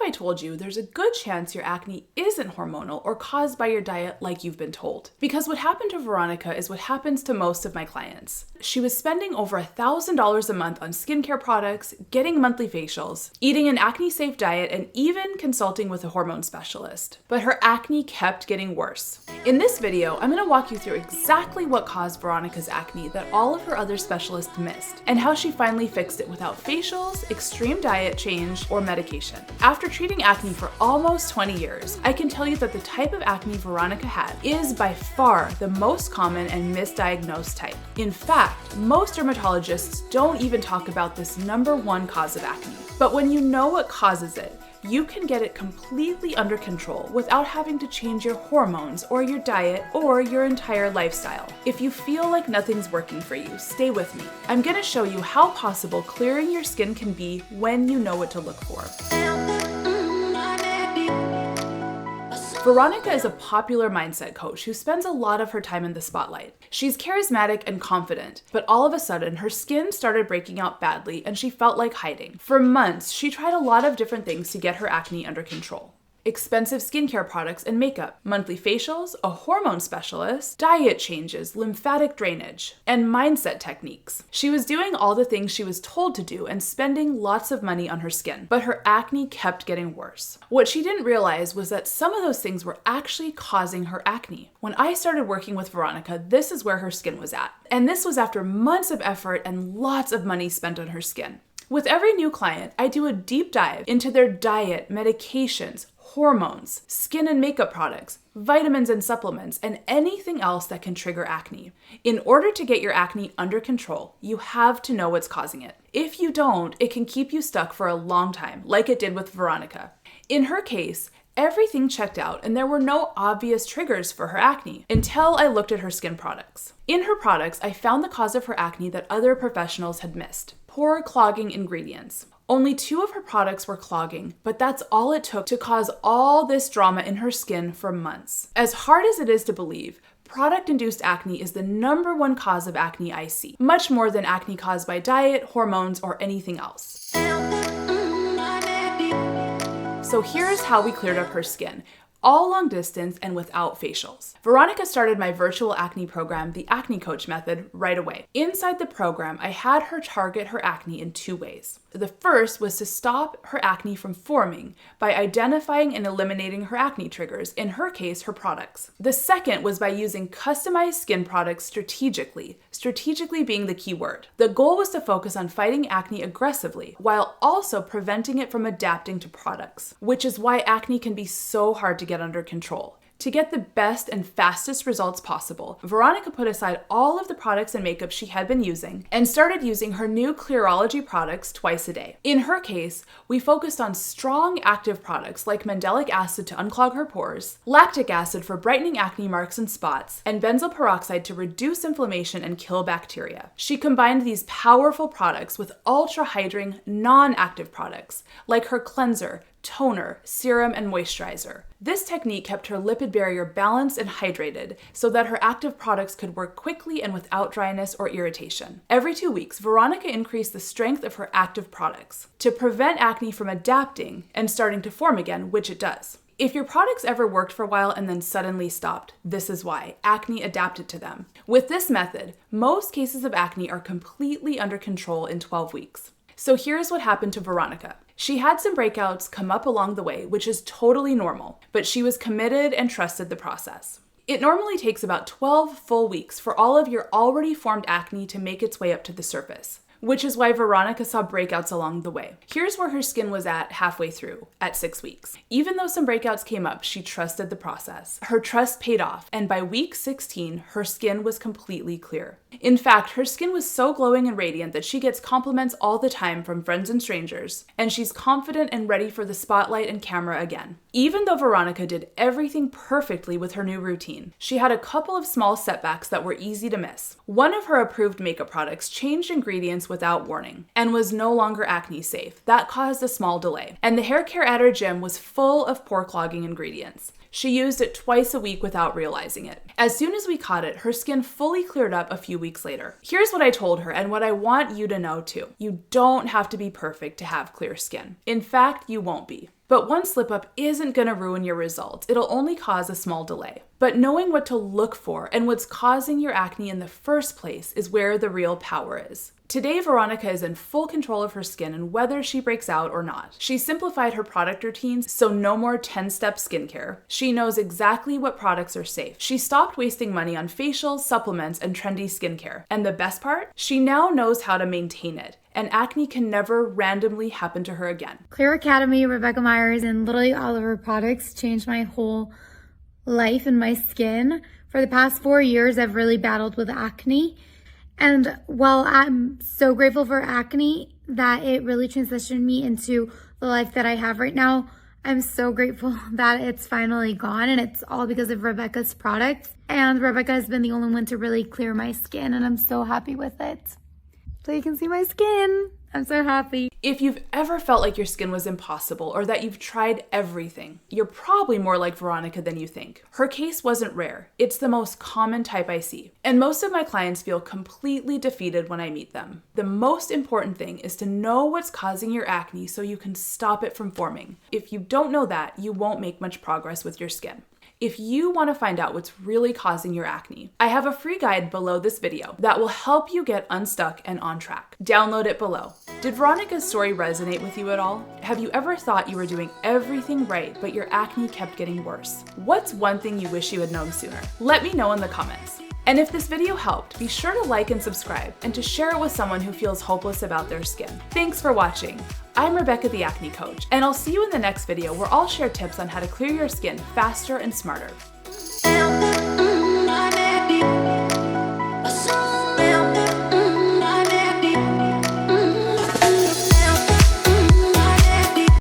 I told you there's a good chance your acne isn't hormonal or caused by your diet like you've been told? Because what happened to Veronica is what happens to most of my clients. She was spending over $1,000 a month on skincare products, getting monthly facials, eating an acne-safe diet, and even consulting with a hormone specialist. But her acne kept getting worse. In this video, I'm going to walk you through exactly what caused Veronica's acne that all of her other specialists missed, and how she finally fixed it without facials, extreme diet change, or medication. After treating acne for almost 20 years, I can tell you that the type of acne Veronica had is by far the most common and misdiagnosed type. In fact, most dermatologists don't even talk about this #1 cause of acne. But when you know what causes it, you can get it completely under control without having to change your hormones or your diet or your entire lifestyle. If you feel like nothing's working for you, stay with me. I'm going to show you how possible clearing your skin can be when you know what to look for. Veronica is a popular mindset coach who spends a lot of her time in the spotlight. She's charismatic and confident, but all of a sudden her skin started breaking out badly and she felt like hiding. For months, she tried a lot of different things to get her acne under control. Expensive skincare products and makeup, monthly facials, a hormone specialist, diet changes, lymphatic drainage, and mindset techniques. She was doing all the things she was told to do and spending lots of money on her skin, but her acne kept getting worse. What she didn't realize was that some of those things were actually causing her acne. When I started working with Veronica, this is where her skin was at. And this was after months of effort and lots of money spent on her skin. With every new client, I do a deep dive into their diet, medications, hormones, skin and makeup products, vitamins and supplements, and anything else that can trigger acne. In order to get your acne under control, you have to know what's causing it. If you don't, it can keep you stuck for a long time, like it did with Veronica. In her case, everything checked out and there were no obvious triggers for her acne until I looked at her skin products. In her products, I found the cause of her acne that other professionals had missed: pore-clogging ingredients. Only 2 of her products were clogging, but that's all it took to cause all this drama in her skin for months. As hard as it is to believe, product-induced acne is the #1 cause of acne I see, much more than acne caused by diet, hormones, or anything else. So here's how we cleared up her skin, all long distance and without facials. Veronica started my virtual acne program, the Acne Coach Method, right away. Inside the program, I had her target her acne in 2 ways. The first was to stop her acne from forming by identifying and eliminating her acne triggers, in her case, her products. The second was by using customized skin products strategically being the key word. The goal was to focus on fighting acne aggressively while also preventing it from adapting to products, which is why acne can be so hard to get under control. To get the best and fastest results possible, Veronica put aside all of the products and makeup she had been using and started using her new Clearology products twice a day. In her case, we focused on strong active products like mandelic acid to unclog her pores, lactic acid for brightening acne marks and spots, and benzoyl peroxide to reduce inflammation and kill bacteria. She combined these powerful products with ultra-hydrating, non-active products like her cleanser, toner, serum, and moisturizer. This technique kept her lipid barrier balanced and hydrated so that her active products could work quickly and without dryness or irritation. Every 2 weeks, Veronica increased the strength of her active products to prevent acne from adapting and starting to form again, which it does. If your products ever worked for a while and then suddenly stopped, this is why. Acne adapted to them. With this method, most cases of acne are completely under control in 12 weeks. So here's what happened to Veronica. She had some breakouts come up along the way, which is totally normal, but she was committed and trusted the process. It normally takes about 12 full weeks for all of your already formed acne to make its way up to the surface, which is why Veronica saw breakouts along the way. Here's where her skin was at halfway through, at 6 weeks. Even though some breakouts came up, she trusted the process. Her trust paid off, and by week 16, her skin was completely clear. In fact, her skin was so glowing and radiant that she gets compliments all the time from friends and strangers, and she's confident and ready for the spotlight and camera again. Even though Veronica did everything perfectly with her new routine, she had a couple of small setbacks that were easy to miss. One of her approved makeup products changed ingredients without warning and was no longer acne safe. That caused a small delay. And the hair care at her gym was full of pore-clogging ingredients. She used it twice a week without realizing it. As soon as we caught it, her skin fully cleared up a few weeks later. Here's what I told her and what I want you to know too. You don't have to be perfect to have clear skin. In fact, you won't be. But one slip up isn't going to ruin your results. It'll only cause a small delay. But knowing what to look for and what's causing your acne in the first place is where the real power is. Today, Veronica is in full control of her skin and whether she breaks out or not. She simplified her product routines, so no more 10-step skincare. She knows exactly what products are safe. She stopped wasting money on facials, supplements, and trendy skincare. And the best part? She now knows how to maintain it. And acne can never randomly happen to her again. Clear Academy, Rebecca Myers, and literally all of her products changed my whole life and my skin. For the past 4 years, I've really battled with acne. And while I'm so grateful for acne, that it really transitioned me into the life that I have right now, I'm so grateful that it's finally gone, and it's all because of Rebecca's products. And Rebecca has been the only one to really clear my skin, and I'm so happy with it. So you can see my skin. I'm so happy. If you've ever felt like your skin was impossible or that you've tried everything, you're probably more like Veronica than you think. Her case wasn't rare. It's the most common type I see. And most of my clients feel completely defeated when I meet them. The most important thing is to know what's causing your acne so you can stop it from forming. If you don't know that, you won't make much progress with your skin. If you want to find out what's really causing your acne, I have a free guide below this video that will help you get unstuck and on track. Download it below. Did Veronica's story resonate with you at all? Have you ever thought you were doing everything right, but your acne kept getting worse? What's one thing you wish you had known sooner? Let me know in the comments. And if this video helped, be sure to like and subscribe and to share it with someone who feels hopeless about their skin. Thanks for watching. I'm Rebecca the Acne Coach, and I'll see you in the next video where I'll share tips on how to clear your skin faster and smarter.